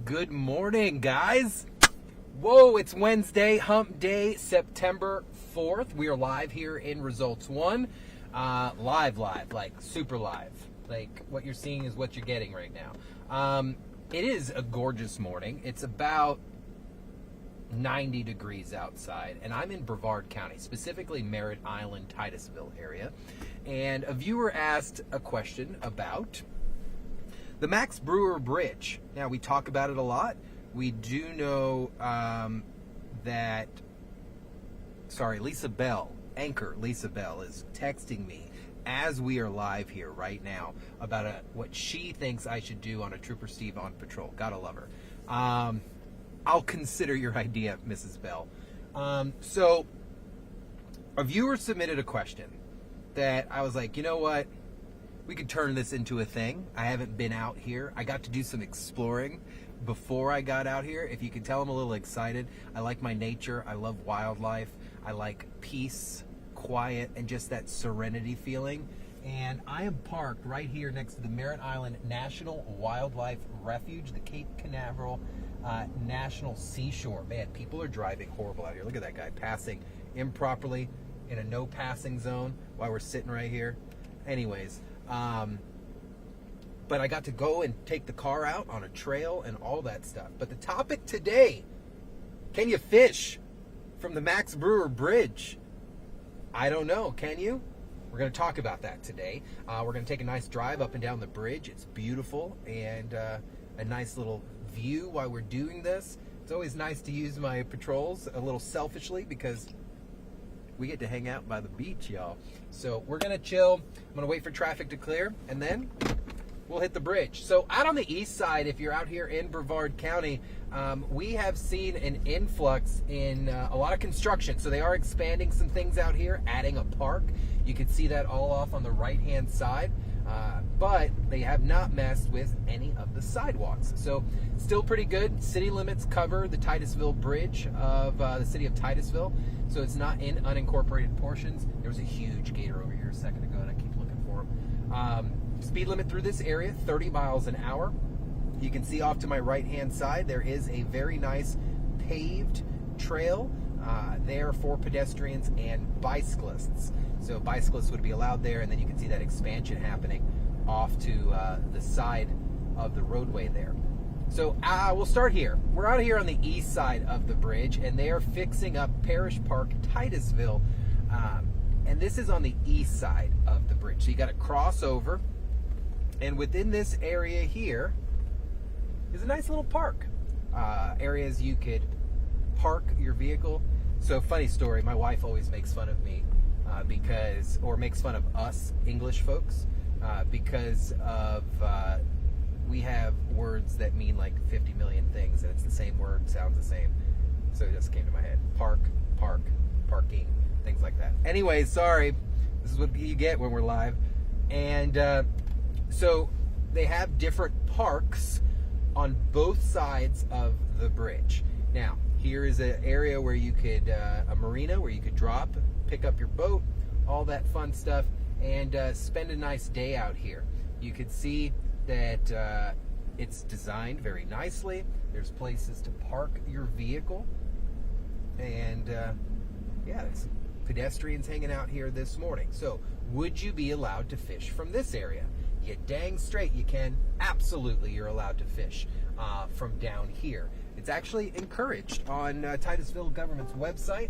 Good morning, guys. Whoa, it's Wednesday, hump day, September 4th. We are live here in Results 1. Live, like super live. Like what you're seeing is what you're getting right now. It is a gorgeous morning. It's about 90 degrees outside, and I'm in Brevard County, specifically Merritt Island, Titusville area. And a viewer asked a question about the Max Brewer Bridge. Now, we talk about it a lot. We do know that, Lisa Bell, anchor Lisa Bell, is texting me as we are live here right now about what she thinks I should do on a Trooper Steve on patrol. Gotta love her. I'll consider your idea, Mrs. Bell. So, a viewer submitted a question that I was like, you know what? We could turn this into a thing. I haven't been out here. I got to do some exploring before I got out here. If you can tell, I'm a little excited. I like my nature. I love wildlife. I like peace, quiet, and just that serenity feeling. And I am parked right here next to the Merritt Island National Wildlife Refuge, the Cape Canaveral National Seashore. Man, people are driving horrible out here. Look at that guy passing improperly in a no passing zone while we're sitting right here. Anyways, but I got to go and take the car out on a trail and all that stuff. But the topic today, can you fish from the Max Brewer Bridge? I don't know. Can you? We're going to talk about that today. We're going to take a nice drive up and down the bridge. It's beautiful and a nice little view while we're doing this. It's always nice to use my patrols a little selfishly because we get to hang out by the beach, y'all. So we're going to chill. I'm going to wait for traffic to clear, and then we'll hit the bridge. So out on the east side, if you're out here in Brevard County, we have seen an influx in a lot of construction. So they are expanding some things out here, adding a park. You can see that all off on the right-hand side. But they have not messed with any of the sidewalks. So still pretty good. City limits cover the Titusville Bridge of the city of Titusville. So it's not in unincorporated portions. There was a huge gator over here a second ago, and I keep looking for him. Speed limit through this area, 30 miles an hour. You can see off to my right-hand side, there is a very nice paved trail there for pedestrians and bicyclists. So bicyclists would be allowed there, and then you can see that expansion happening off to the side of the roadway there. So we'll start here. We're out here on the east side of the bridge, and they are fixing up Parish Park, Titusville, and this is on the east side of the bridge. So you got to cross over, and within this area here is a nice little park. Areas you could park your vehicle. So funny story, my wife always makes fun of me or makes fun of us English folks because of we have words that mean like 50 million things, and it's the same word, sounds the same. So it just came to my head. Park, parking, things like that. Anyway, sorry. This is what you get when we're live. And so they have different parks on both sides of the bridge. Now, here is an area where you could, a marina where you could drop, pick up your boat, all that fun stuff, and spend a nice day out here. You could see that it's designed very nicely. There's places to park your vehicle. And yeah, there's pedestrians hanging out here this morning. So, would you be allowed to fish from this area? You dang straight you can. Absolutely, you're allowed to fish from down here. It's actually encouraged on Titusville government's website,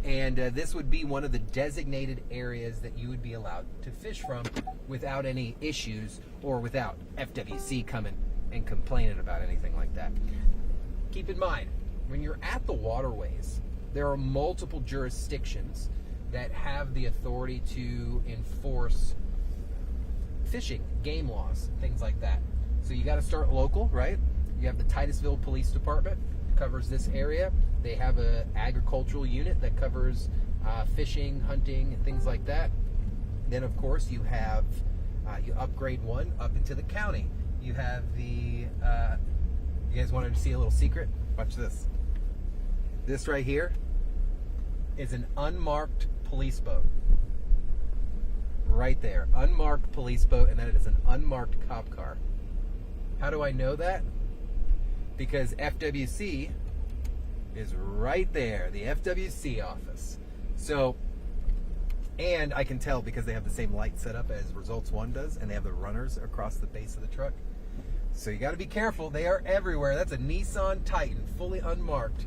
and this would be one of the designated areas that you would be allowed to fish from without any issues or without FWC coming and complaining about anything like that. Keep in mind, when you're at the waterways, there are multiple jurisdictions that have the authority to enforce fishing, game laws, things like that. So you got to start local, right? You have the Titusville Police Department that covers this area. They have an agricultural unit that covers fishing, hunting, and things like that. Then, of course, you have, you upgrade one up into the county. You have the, you guys wanted to see a little secret? Watch this. This right here is an unmarked police boat. Right there. Unmarked police boat, and then it is an unmarked cop car. How do I know that? because FWC is right there, the FWC office. So, and I can tell because they have the same light setup as Results One does, and they have the runners across the base of the truck. So you got to be careful. They are everywhere. That's a Nissan Titan, fully unmarked.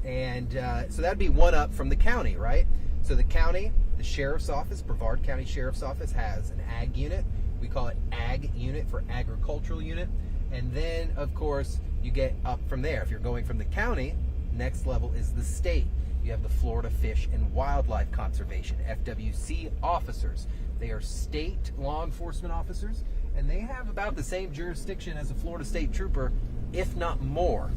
And so that'd be one up from the county, right? So the county, the sheriff's office, Brevard County Sheriff's Office has an ag unit. We call it ag unit for agricultural unit. And then, of course, you get up from there. If you're going from the county, next level is the state. You have the Florida Fish and Wildlife Conservation, FWC officers. They are state law enforcement officers, and they have about the same jurisdiction as a Florida State Trooper, if not more,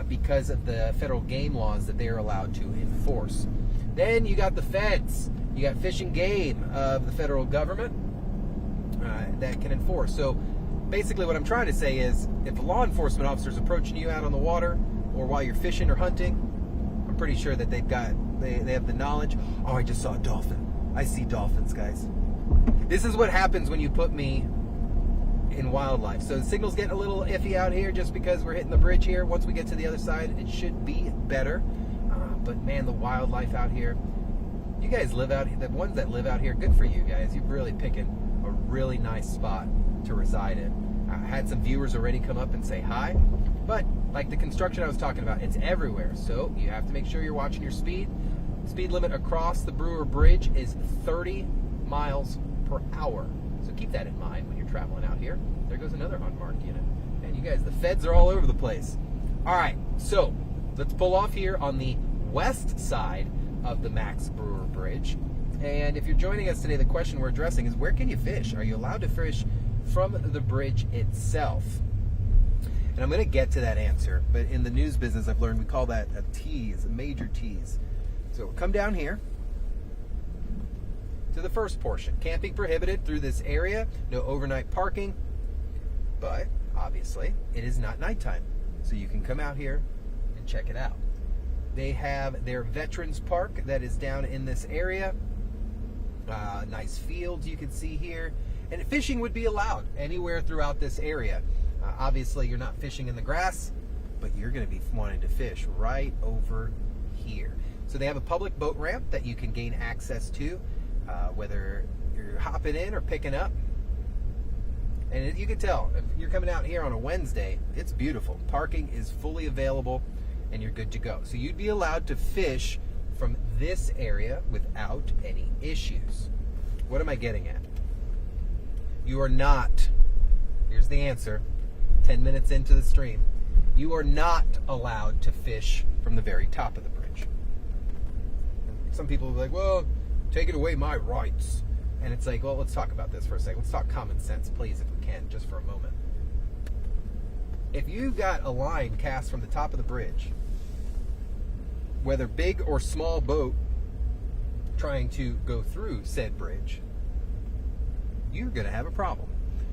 because of the federal game laws that they are allowed to enforce. Then you got the feds. You got Fish and Game of the federal government that can enforce. So basically what I'm trying to say is, if a law enforcement officer is approaching you out on the water or while you're fishing or hunting, I'm pretty sure that they have the knowledge. Oh, I just saw a dolphin. I see dolphins, guys. This is what happens when you put me in wildlife. So the signal's getting a little iffy out here just because we're hitting the bridge here. Once we get to the other side, it should be better. But man, the wildlife out here. You guys live out here. The ones that live out here, good for you guys. You're really picking a really nice spot to reside in. I had some viewers already come up and say hi. But like the construction I was talking about, it's everywhere. So you have to make sure you're watching your speed. Speed limit across the Brewer Bridge is 30 miles per hour. So keep that in mind when you're traveling out here. There goes another unmarked unit. And you guys, the feds are all over the place. All right, so let's pull off here on the west side of the Max Brewer Bridge. And if you're joining us today, the question we're addressing is, where can you fish? Are you allowed to fish from the bridge itself? And I'm going to get to that answer, but in the news business, I've learned we call that a tease, a major tease. So come down here to the first portion. Camping prohibited through this area, no overnight parking, but obviously it is not nighttime, so you can come out here and check it out. They have their Veterans Park that is down in this area. Nice fields you can see here, and fishing would be allowed anywhere throughout this area. Obviously, you're not fishing in the grass, but you're going to be wanting to fish right over here. So they have a public boat ramp that you can gain access to, whether you're hopping in or picking up. And you can tell, if you're coming out here on a Wednesday, it's beautiful. Parking is fully available, and you're good to go. So you'd be allowed to fish from this area without any issues. What am I getting at? You are not, here's the answer, 10 minutes into the stream, you are not allowed to fish from the very top of the bridge. Some people are like, well, taking away my rights. And it's like, well, let's talk about this for a second. Let's talk common sense, please, if we can, just for a moment. If you got a line cast from the top of the bridge, whether big or small boat trying to go through said bridge, you're going to have a problem.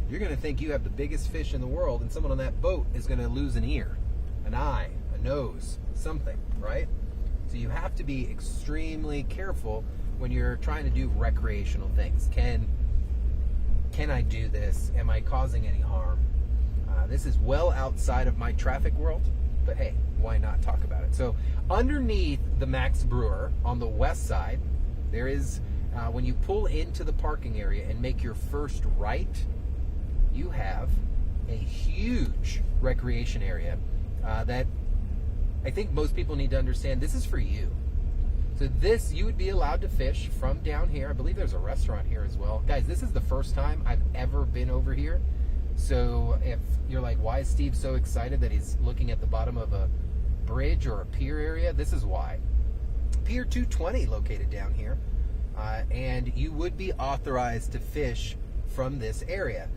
You're going to think you have the biggest fish in the world, and someone on that boat is going to lose an ear, an eye, a nose, something, right? So you have to be extremely careful when you're trying to do recreational things. Can I do this? Am I causing any harm? This is well outside of my traffic world, but hey, why not talk about it? So underneath the Max Brewer on the west side, there is, when you pull into the parking area and make your first right, you have a huge recreation area that I think most people need to understand. This is for you. So this, you would be allowed to fish from down here. I believe there's a restaurant here as well. Guys, this is the first time I've ever been over here. So if you're like, why is Steve so excited that he's looking at the bottom of a bridge or a pier area? This is why. Pier 220 located down here. And you would be authorized to fish from this area.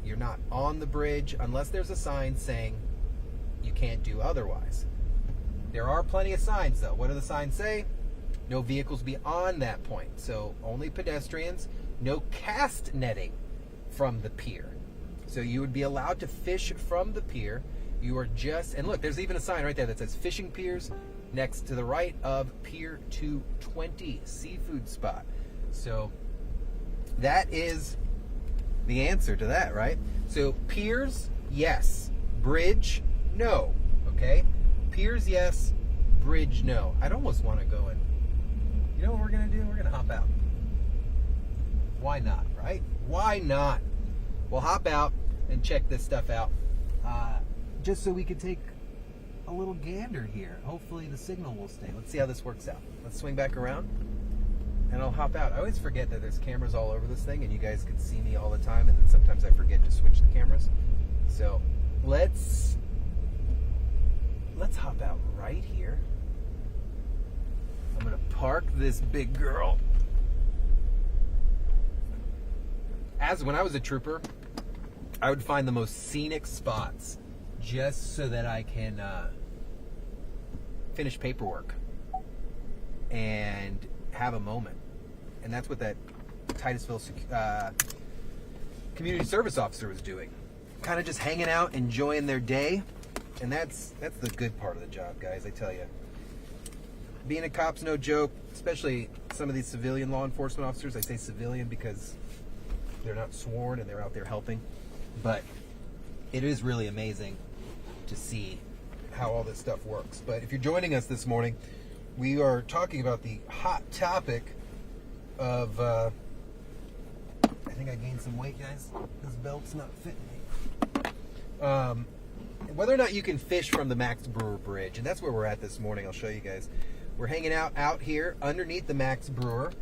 You're not on the bridge unless there's a sign saying you can't do otherwise. There are plenty of signs, though. What do the signs say? No vehicles beyond that point. So only pedestrians. No cast netting from the pier. So you would be allowed to fish from the pier. You are just, and look, there's even a sign right there that says fishing piers next to the right of Pier 220 seafood spot. So that is the answer to that, right? So piers, yes. Bridge, no. Okay? Piers, yes. Bridge, no. I'd almost want to go and, you know what we're going to do? We're going to hop out. Why not, right? Why not? We'll hop out and check this stuff out. Just so we can take a little gander here. Hopefully the signal will stay. Let's see how this works out. Let's swing back around and I'll hop out. I always forget that there's cameras all over this thing and you guys can see me all the time, and then sometimes I forget to switch the cameras. So let's hop out right here. I'm gonna park this big girl. As when I was a trooper, I would find the most scenic spots just so that I can finish paperwork and have a moment. And that's what that Titusville community service officer was doing. Kind of just hanging out, enjoying their day. And that's the good part of the job, guys, I tell you. Being a cop's no joke, especially some of these civilian law enforcement officers. I say civilian because they're not sworn and they're out there helping. But it is really amazing to see how all this stuff works. But if you're joining us this morning, we are talking about the hot topic of, I think I gained some weight, guys. This belt's not fitting me. Whether or not you can fish from the Max Brewer Bridge, and that's where we're at this morning. I'll show you guys. We're hanging out here underneath the Max Brewer.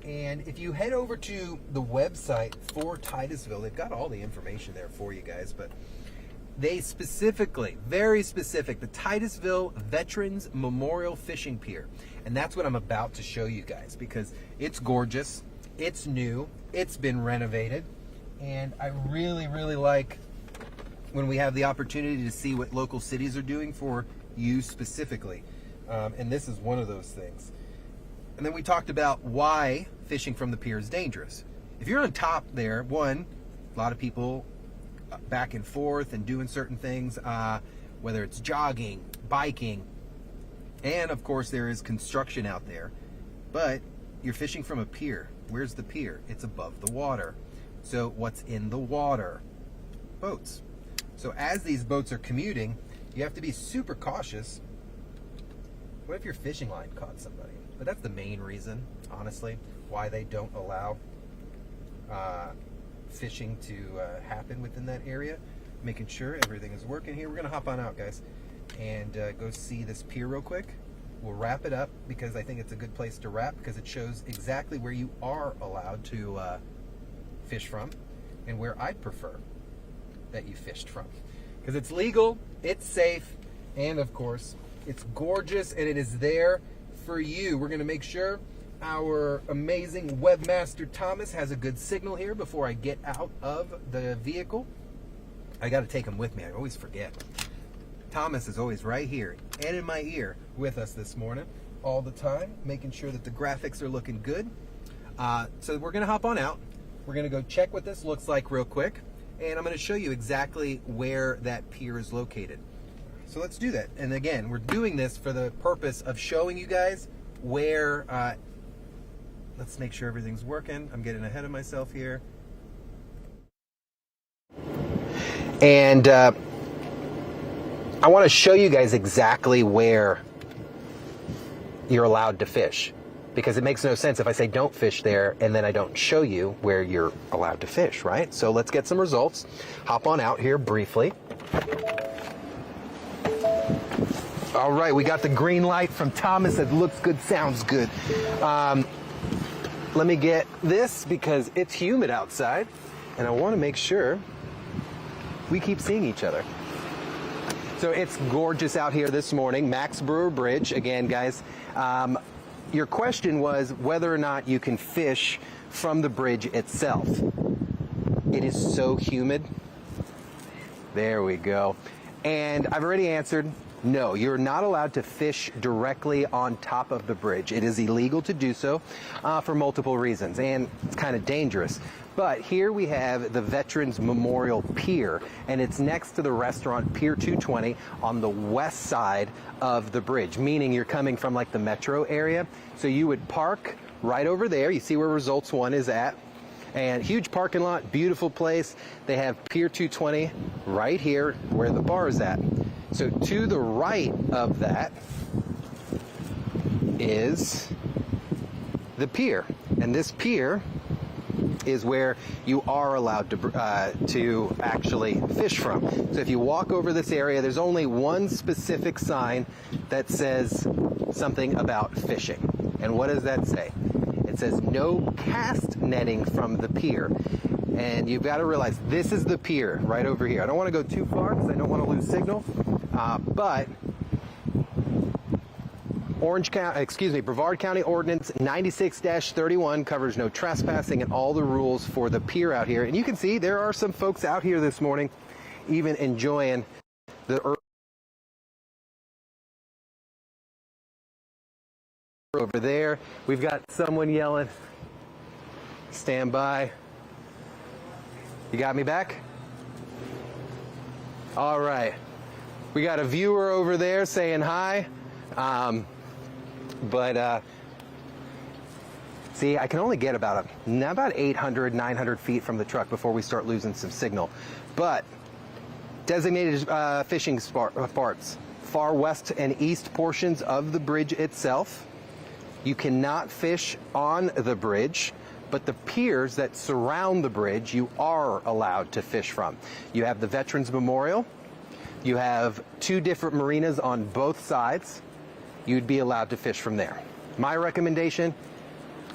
And if you head over to the website for Titusville, they've got all the information there for you guys, but they specifically, very specific, the Titusville Veterans Memorial Fishing Pier. And that's what I'm about to show you guys because it's gorgeous, it's new, it's been renovated, and I really, really like when we have the opportunity to see what local cities are doing for you specifically. And this is one of those things. And then we talked about why fishing from the pier is dangerous. If you're on top there, one, a lot of people back and forth and doing certain things, whether it's jogging, biking, and of course there is construction out there. But you're fishing from a pier. Where's the pier? It's above the water. So what's in the water? Boats. So as these boats are commuting, you have to be super cautious. What if your fishing line caught somebody? But that's the main reason, honestly, why they don't allow fishing to happen within that area. Making sure everything is working here. We're going to hop on out, guys, and go see this pier real quick. We'll wrap it up because I think it's a good place to wrap because it shows exactly where you are allowed to fish from and where I'd prefer that you fished from. Because it's legal, it's safe, and of course, it's gorgeous, and it is there for you. We're going to make sure our amazing webmaster Thomas has a good signal here before I get out of the vehicle. I got to take him with me. I always forget. Thomas is always right here and in my ear with us this morning all the time, making sure that the graphics are looking good. So we're going to hop on out. We're going to go check what this looks like real quick, and I'm going to show you exactly where that pier is located. So let's do that. And again, we're doing this for the purpose of showing you guys where, let's make sure everything's working. I'm getting ahead of myself here. And I want to show you guys exactly where you're allowed to fish, because it makes no sense if I say don't fish there and then I don't show you where you're allowed to fish, right? So let's get some results. Hop on out here briefly. All right, we got the green light from Thomas. It looks good, sounds good. Let me get this because it's humid outside, and I want to make sure we keep seeing each other. So it's gorgeous out here this morning. Max Brewer Bridge. Again, guys, your question was whether or not you can fish from the bridge itself. It is so humid. There we go. And I've already answered. No, you're not allowed to fish directly on top of the bridge. It is illegal to do so for multiple reasons, and it's kind of dangerous. But here we have the Veterans Memorial Pier, and it's next to the restaurant Pier 220 on the west side of the bridge, meaning you're coming from like the metro area. So you would park right over there. You see where Results 1 is at. And huge parking lot, beautiful place. They have Pier 220 right here where the bar is at. So to the right of that is the pier, and this pier is where you are allowed to actually fish from. So if you walk over this area, there's only one specific sign that says something about fishing. And what does that say? It says no cast netting from the pier. And you've got to realize this is the pier right over here. I don't want to go too far because I don't want to lose signal, but Brevard County Ordinance 96-31 covers no trespassing and all the rules for the pier out here. And you can see there are some folks out here this morning even enjoying the over there. We've got someone yelling, stand by. You got me back? All right. We got a viewer over there saying hi. See, I can only get about 800, 900 feet from the truck before we start losing some signal. But designated fishing spots, far west and east portions of the bridge itself. You cannot fish on the bridge, but the piers that surround the bridge, you are allowed to fish from. You have the Veterans Memorial. You have 2 different marinas on both sides. You'd be allowed to fish from there. My recommendation,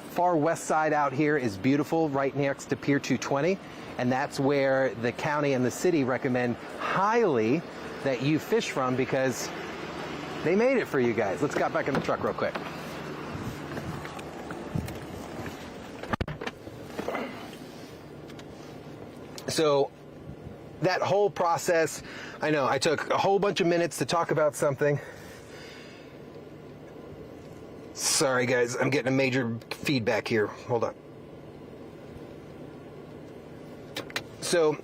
far west side out here is beautiful, right next to Pier 220, and that's where the county and the city recommend highly that you fish from because they made it for you guys. Let's get back in the truck real quick. So that whole process, I know I took a whole bunch of minutes to talk about something. Sorry guys, I'm getting a major feedback here. Hold on. So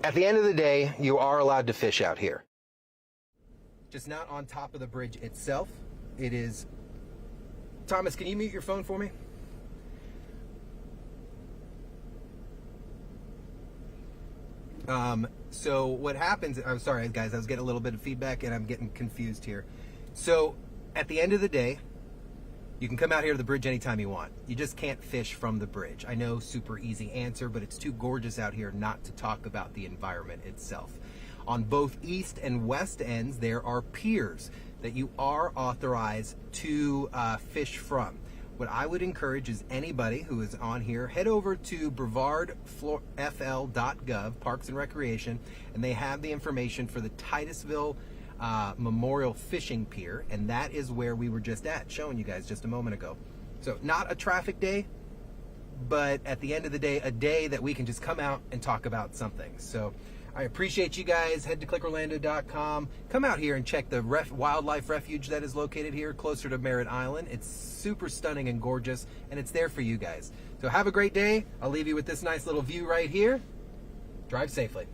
at the end of the day, you are allowed to fish out here. Just not on top of the bridge itself. It is... Thomas, can you mute your phone for me? So what happens, I'm sorry guys, I was getting a little bit of feedback and I'm getting confused here. So at the end of the day, you can come out here to the bridge anytime you want. You just can't fish from the bridge. I know, super easy answer, but it's too gorgeous out here not to talk about the environment itself. On both east and west ends, there are piers that you are authorized to fish from. What I would encourage is anybody who is on here, head over to brevardfl.gov, Parks and Recreation, and they have the information for the Titusville Memorial Fishing Pier, and that is where we were just at, showing you guys just a moment ago. So not a traffic day, but at the end of the day, a day that we can just come out and talk about something. So I appreciate you guys. Head to clickorlando.com. Come out here and check the wildlife refuge that is located here closer to Merritt Island. It's super stunning and gorgeous, and it's there for you guys. So have a great day. I'll leave you with this nice little view right here. Drive safely.